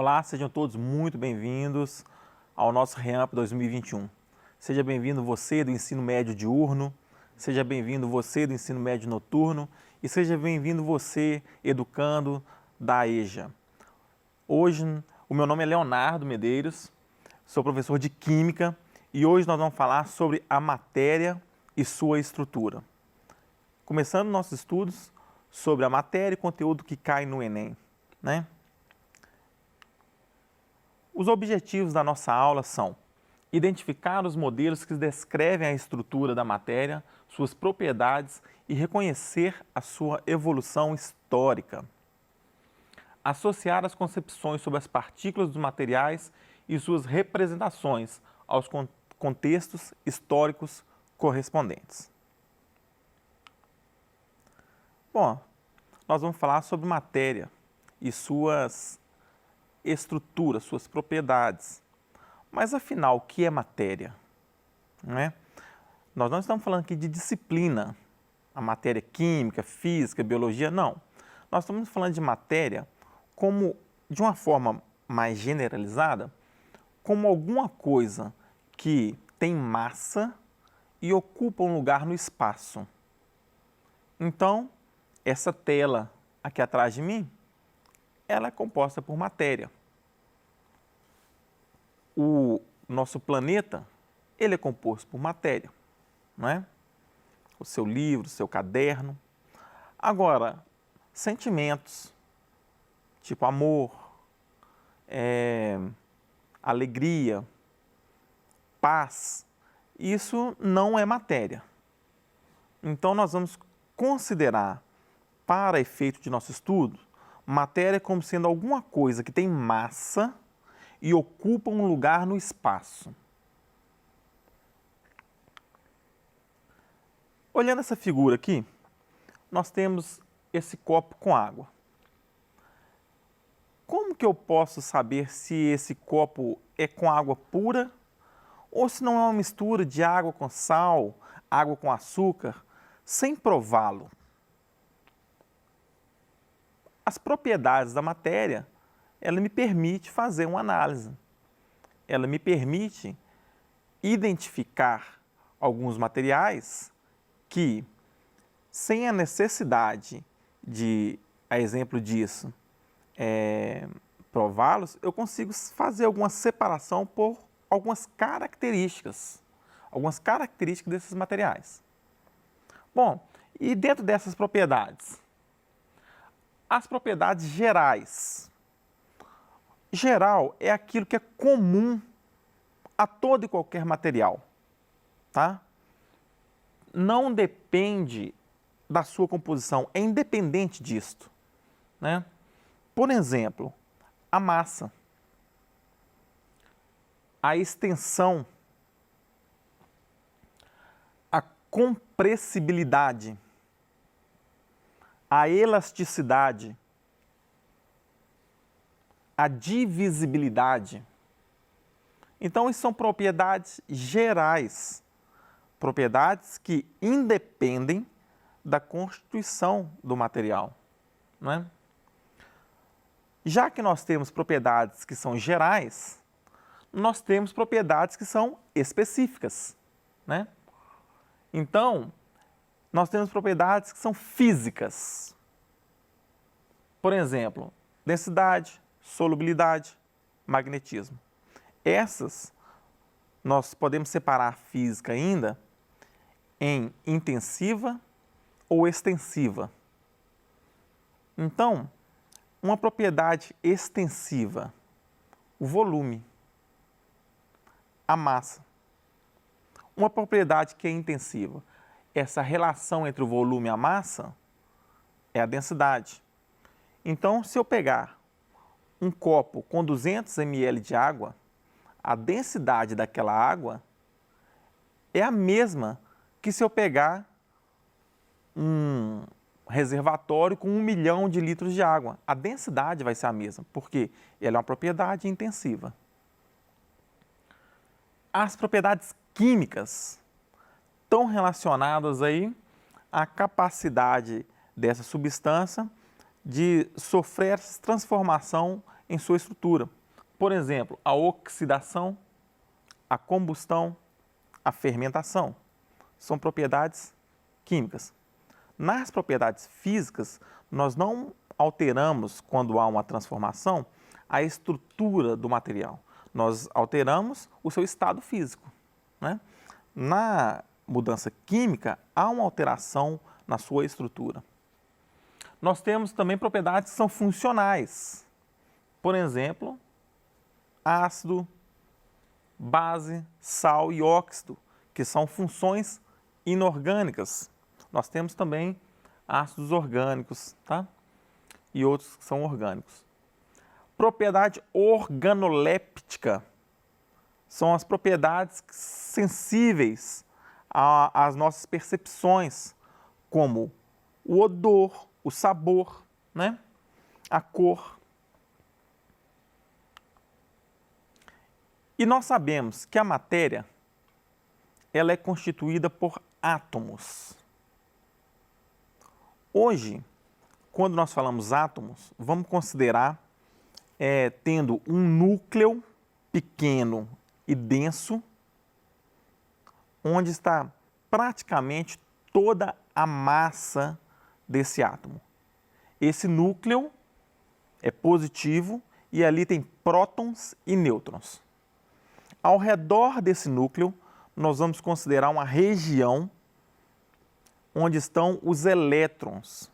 Olá, sejam todos muito bem-vindos ao nosso REAMP 2021. Seja bem-vindo você do ensino médio diurno, seja bem-vindo você do ensino médio noturno e seja bem-vindo você, educando da EJA. Hoje, o meu nome é Leonardo Medeiros, sou professor de Química e hoje nós vamos falar sobre a matéria e sua estrutura. Começando nossos estudos sobre a matéria e conteúdo que cai no Enem, né? Os objetivos da nossa aula são identificar os modelos que descrevem a estrutura da matéria, suas propriedades e reconhecer a sua evolução histórica. Associar as concepções sobre as partículas dos materiais e suas representações aos contextos históricos correspondentes. Bom, nós vamos falar sobre matéria e suas estruturas, suas propriedades. Mas afinal, o que é matéria? Não é? Nós não estamos falando aqui de disciplina, a matéria química, física, biologia, não. Nós estamos falando de matéria como, de uma forma mais generalizada, como alguma coisa que tem massa e ocupa um lugar no espaço. Então, essa tela aqui atrás de mim, ela é composta por matéria. O nosso planeta, ele é composto por matéria, não é? O seu livro, o seu caderno. Agora, sentimentos, tipo amor, alegria, paz, isso não é matéria. Então, nós vamos considerar, para efeito de nosso estudo, matéria como sendo alguma coisa que tem massa e ocupa um lugar no espaço. Olhando essa figura aqui, nós temos esse copo com água. Como que eu posso saber se esse copo é com água pura ou se não é uma mistura de água com sal, água com açúcar, sem prová-lo? As propriedades da matéria, ela me permite fazer uma análise. Ela me permite identificar alguns materiais que, sem a necessidade de, a exemplo disso, prová-los, eu consigo fazer alguma separação por algumas características desses materiais. Bom, e dentro dessas propriedades? As propriedades gerais. Geral é aquilo que é comum a todo e qualquer material, tá? Não depende da sua composição, é independente disto, né? Por exemplo, a massa, a extensão, a compressibilidade, a elasticidade, a divisibilidade. Então, isso são propriedades gerais, propriedades que independem da constituição do material, né? Já que nós temos propriedades que são gerais, nós temos propriedades que são específicas, né? Então, nós temos propriedades que são físicas. Por exemplo, densidade, solubilidade, magnetismo. Essas nós podemos separar a física ainda em intensiva ou extensiva. Então, uma propriedade extensiva, o volume, a massa. Uma propriedade que é intensiva, essa relação entre o volume e a massa é a densidade. Então, se eu pegar um copo com 200 ml de água, a densidade daquela água é a mesma que se eu pegar um reservatório com 1 milhão de litros de água. A densidade vai ser a mesma, porque ela é uma propriedade intensiva. As propriedades químicas estão relacionadas aí à capacidade dessa substância de sofrer essa transformação em sua estrutura. Por exemplo, a oxidação, a combustão, a fermentação. São propriedades químicas. Nas propriedades físicas, nós não alteramos, quando há uma transformação, a estrutura do material. Nós alteramos o seu estado físico, né? Na mudança química, há uma alteração na sua estrutura. Nós temos também propriedades que são funcionais. Por exemplo, ácido, base, sal e óxido, que são funções inorgânicas. Nós temos também ácidos orgânicos, tá? E outros que são orgânicos. Propriedade organoléptica são as propriedades sensíveis às nossas percepções, como o odor, o sabor, né? A cor. E nós sabemos que a matéria ela é constituída por átomos. Hoje, quando nós falamos átomos, vamos considerar tendo um núcleo pequeno e denso, onde está praticamente toda a massa desse átomo. Esse núcleo é positivo e ali tem prótons e nêutrons. Ao redor desse núcleo, nós vamos considerar uma região onde estão os elétrons.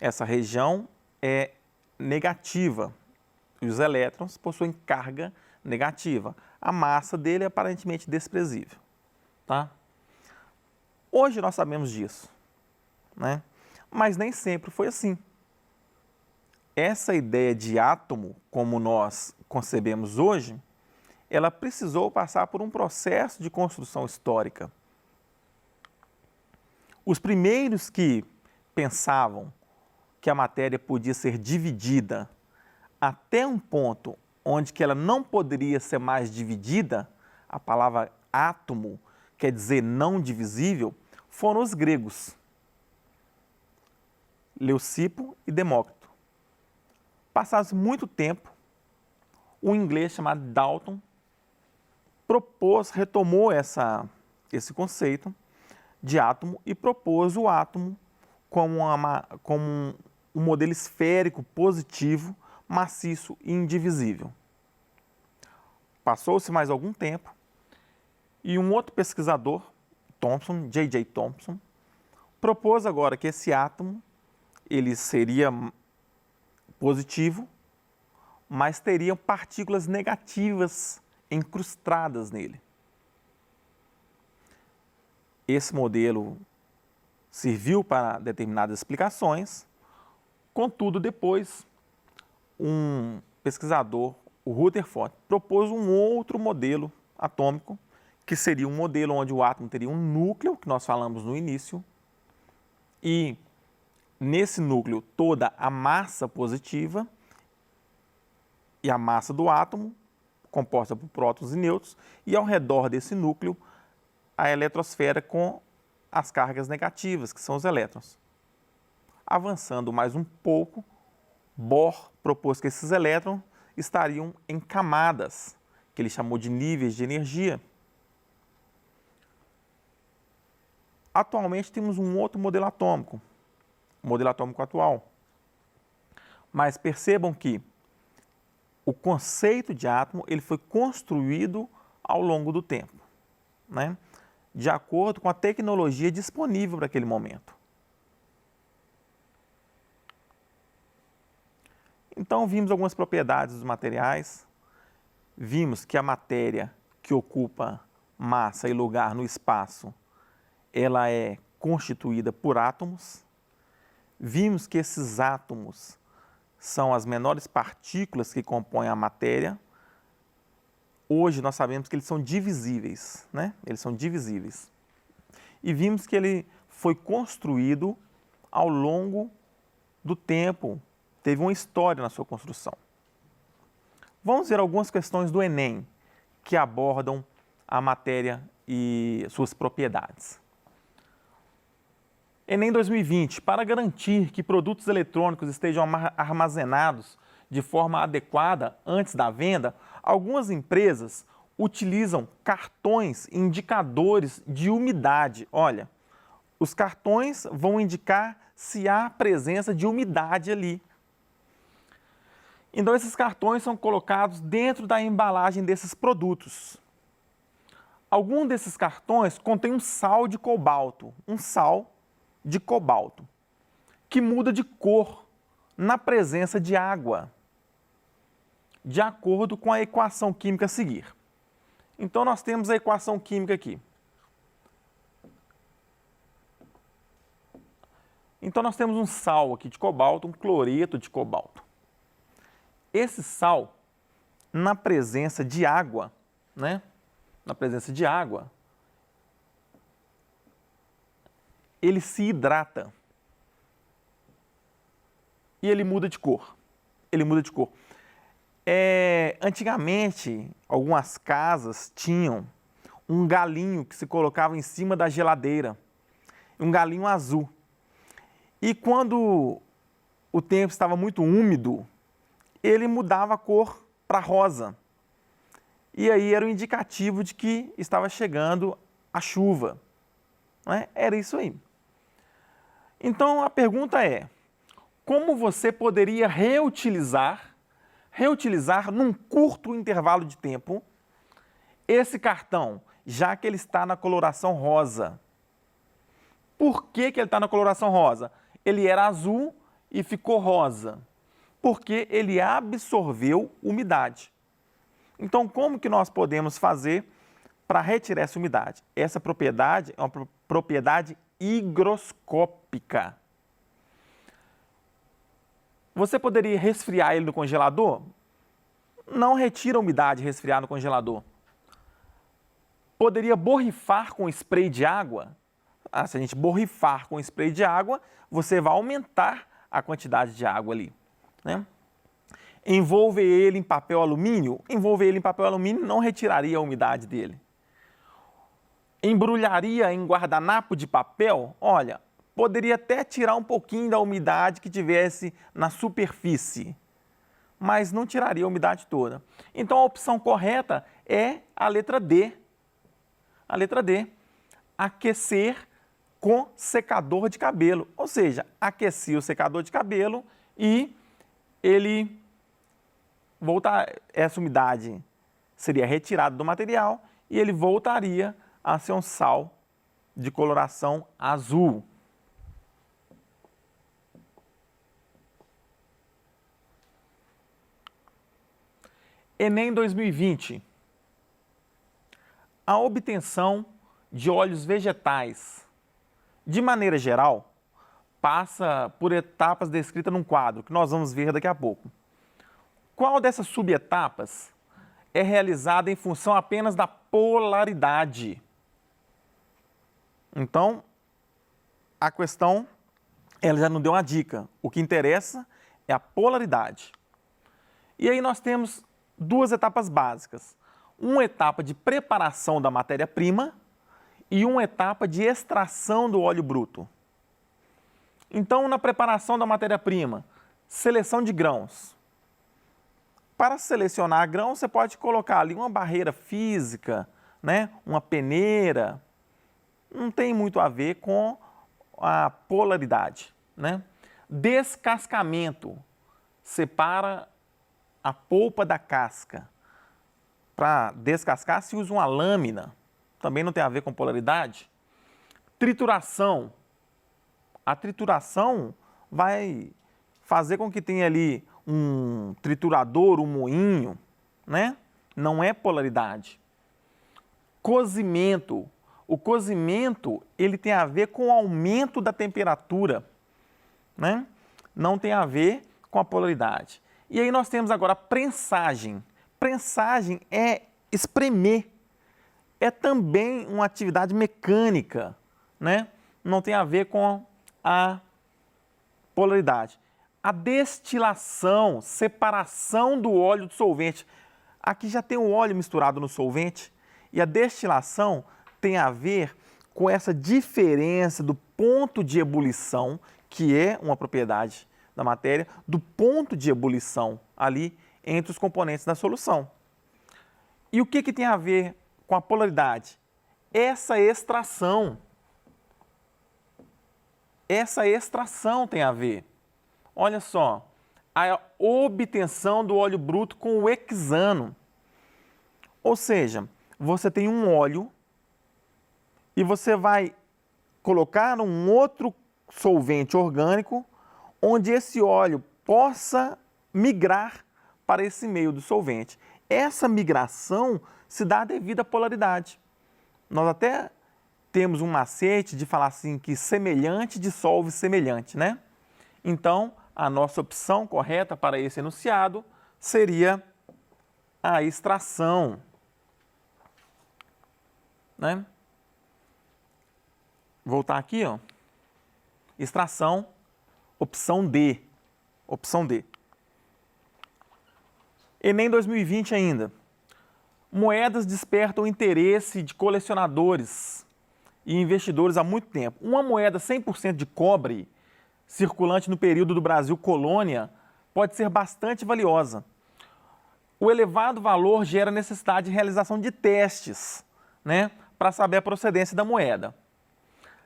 Essa região é negativa. E os elétrons possuem carga negativa. A massa dele é aparentemente desprezível. Tá? Hoje nós sabemos disso, né? Mas nem sempre foi assim. Essa ideia de átomo, como nós concebemos hoje, ela precisou passar por um processo de construção histórica. Os primeiros que pensavam que a matéria podia ser dividida até um ponto onde que ela não poderia ser mais dividida, a palavra átomo quer dizer não divisível, foram os gregos, Leucipo e Demócrito. Passado muito tempo, um inglês chamado Dalton retomou esse conceito de átomo e propôs o átomo como um modelo esférico positivo, maciço e indivisível. Passou-se mais algum tempo e um outro pesquisador, Thomson, J.J. Thomson, propôs agora que esse átomo ele seria positivo, mas teria partículas negativas incrustadas nele. Esse modelo serviu para determinadas explicações, contudo, depois, um pesquisador, o Rutherford, propôs um outro modelo atômico, que seria um modelo onde o átomo teria um núcleo, que nós falamos no início, e nesse núcleo toda a massa positiva e a massa do átomo, composta por prótons e nêutrons, e ao redor desse núcleo a eletrosfera com as cargas negativas, que são os elétrons. Avançando mais um pouco, Bohr propôs que esses elétrons estariam em camadas, que ele chamou de níveis de energia. Atualmente temos um outro modelo atômico, o modelo atômico atual. Mas percebam que o conceito de átomo ele foi construído ao longo do tempo, né? De acordo com a tecnologia disponível para aquele momento. Então, vimos algumas propriedades dos materiais, vimos que a matéria que ocupa massa e lugar no espaço, ela é constituída por átomos, vimos que esses átomos são as menores partículas que compõem a matéria. Hoje nós sabemos que eles são divisíveis, né? Eles são divisíveis. E vimos que ele foi construído ao longo do tempo, teve uma história na sua construção. Vamos ver algumas questões do Enem que abordam a matéria e suas propriedades. Enem 2020, para garantir que produtos eletrônicos estejam armazenados de forma adequada antes da venda, algumas empresas utilizam cartões indicadores de umidade. Olha, os cartões vão indicar se há presença de umidade ali. Então, esses cartões são colocados dentro da embalagem desses produtos. Algum desses cartões contém um sal de cobalto, que muda de cor na presença de água, de acordo com a equação química a seguir. Então, nós temos a equação química aqui. Então, nós temos um sal aqui de cobalto, um cloreto de cobalto. Esse sal, na presença de água, né? Na presença de água, ele se hidrata e ele muda de cor. Antigamente, algumas casas tinham um galinho que se colocava em cima da geladeira, um galinho azul. E quando o tempo estava muito úmido, ele mudava a cor para rosa. E aí era um indicativo de que estava chegando a chuva. Né? Era isso aí. Então a pergunta é, como você poderia reutilizar num curto intervalo de tempo esse cartão, já que ele está na coloração rosa? Por que ele está na coloração rosa? Ele era azul e ficou rosa, porque ele absorveu umidade. Então, como que nós podemos fazer para retirar essa umidade? Essa propriedade é uma propriedade higroscópica. Você poderia resfriar ele no congelador? Não retira a umidade resfriar no congelador. Poderia borrifar com spray de água? Se a gente borrifar com spray de água, você vai aumentar a quantidade de água ali. Né? Envolver ele em papel alumínio? Envolver ele em papel alumínio não retiraria a umidade dele. Embrulharia em guardanapo de papel? Olha, poderia até tirar um pouquinho da umidade que tivesse na superfície, mas não tiraria a umidade toda. Então a opção correta é a letra D. A letra D, aquecer com secador de cabelo. Ou seja, aquecia o secador de cabelo e essa umidade seria retirada do material e ele voltaria a ser um sal de coloração azul. Enem 2020. A obtenção de óleos vegetais, de maneira geral, passa por etapas descritas num quadro, que nós vamos ver daqui a pouco. Qual dessas subetapas é realizada em função apenas da polaridade? Então, a questão, ela já não deu uma dica. O que interessa é a polaridade. E aí nós temos duas etapas básicas. Uma etapa de preparação da matéria-prima e uma etapa de extração do óleo bruto. Então, na preparação da matéria-prima, seleção de grãos. Para selecionar grãos, você pode colocar ali uma barreira física, né? Uma peneira. Não tem muito a ver com a polaridade. Né? Descascamento. Separa a polpa da casca. Para descascar, se usa uma lâmina. Também não tem a ver com polaridade. Trituração. A trituração vai fazer com que tenha ali um triturador, um moinho, né? Não é polaridade. Cozimento. O cozimento, ele tem a ver com o aumento da temperatura, né? Não tem a ver com a polaridade. E aí nós temos agora a prensagem. Prensagem é espremer. É também uma atividade mecânica, né? Não tem a ver com a polaridade. A destilação, separação do óleo do solvente. Aqui já tem o óleo misturado no solvente e a destilação tem a ver com essa diferença do ponto de ebulição, que é uma propriedade da matéria, do ponto de ebulição ali entre os componentes da solução. E o que tem a ver com a polaridade? Essa extração tem a ver. Olha só, a obtenção do óleo bruto com o hexano. Ou seja, você tem um óleo e você vai colocar um outro solvente orgânico onde esse óleo possa migrar para esse meio do solvente. Essa migração se dá devido à polaridade. Nós até temos um macete de falar assim que semelhante dissolve semelhante, né? Então, a nossa opção correta para esse enunciado seria a extração, né? Voltar aqui, ó. Extração, opção D. Opção D. Enem 2020 ainda. Moedas despertam interesse de colecionadores e investidores há muito tempo. Uma moeda 100% de cobre, circulante no período do Brasil colônia, pode ser bastante valiosa. O elevado valor gera necessidade de realização de testes, né, para saber a procedência da moeda.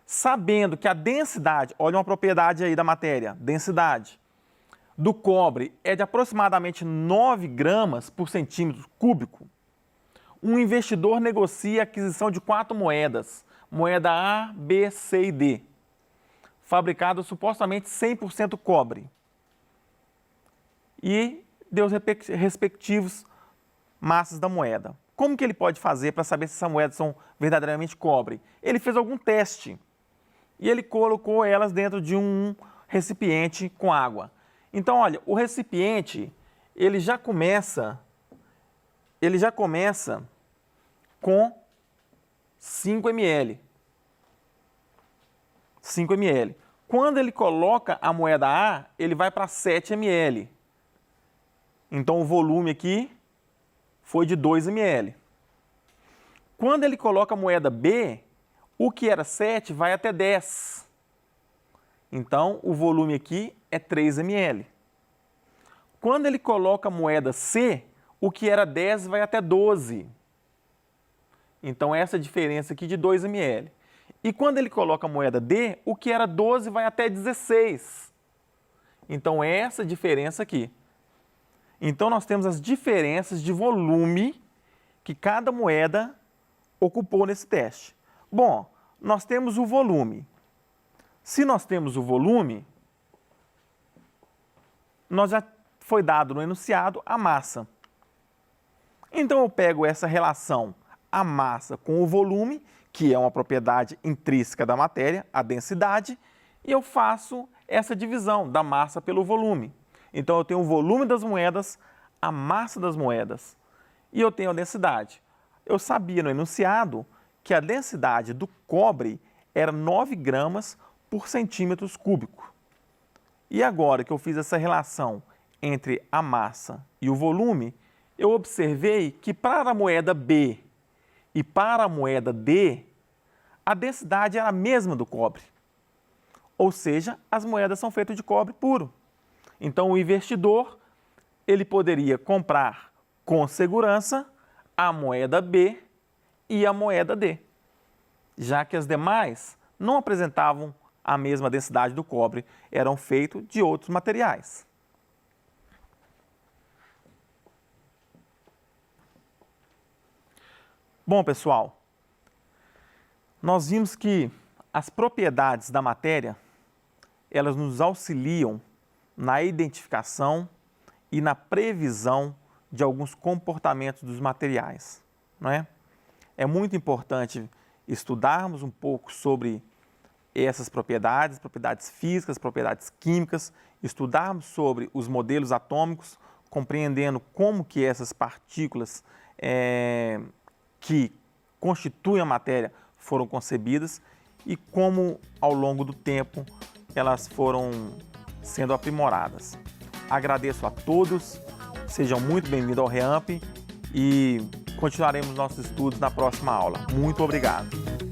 Sabendo que a densidade, olha uma propriedade aí da matéria, densidade do cobre é de aproximadamente 9 gramas por centímetro cúbico, um investidor negocia a aquisição de 4 moedas, moeda A, B, C e D, fabricadas supostamente 100% cobre, e deu os respectivos massas da moeda. Como que ele pode fazer para saber se essas moedas são verdadeiramente cobre? Ele fez algum teste e ele colocou elas dentro de um recipiente com água. Então, olha, o recipiente, ele já começa com 5 ml. 5 ml. Quando ele coloca a moeda A, ele vai para 7 ml. Então, o volume aqui foi de 2 ml. Quando ele coloca a moeda B, o que era 7 vai até 10. Então, o volume aqui é 3 ml. Quando ele coloca a moeda C, o que era 10 vai até 12. Então, essa diferença aqui de 2 ml. E quando ele coloca a moeda D, o que era 12 vai até 16. Então, essa diferença aqui. Então, nós temos as diferenças de volume que cada moeda ocupou nesse teste. Bom, nós temos o volume. Se nós temos o volume, nós já foi dado no enunciado a massa. Então, eu pego essa relação, a massa com o volume, que é uma propriedade intrínseca da matéria, a densidade, e eu faço essa divisão da massa pelo volume. Então, eu tenho o volume das moedas, a massa das moedas, e eu tenho a densidade. Eu sabia no enunciado que a densidade do cobre era 9 gramas por centímetros cúbicos. E agora que eu fiz essa relação entre a massa e o volume, eu observei que para a moeda B e para a moeda D, a densidade era a mesma do cobre. Ou seja, as moedas são feitas de cobre puro. Então, o investidor, ele poderia comprar com segurança a moeda B e a moeda D, já que as demais não apresentavam a mesma densidade do cobre, eram feitos de outros materiais. Bom, pessoal, nós vimos que as propriedades da matéria, elas nos auxiliam na identificação e na previsão de alguns comportamentos dos materiais, não é? É muito importante estudarmos um pouco sobre essas propriedades, propriedades físicas, propriedades químicas, estudarmos sobre os modelos atômicos, compreendendo como que essas partículas que constituem a matéria foram concebidas e como, ao longo do tempo, elas foram sendo aprimoradas. Agradeço a todos, sejam muito bem-vindos ao REAMP e continuaremos nossos estudos na próxima aula. Muito obrigado!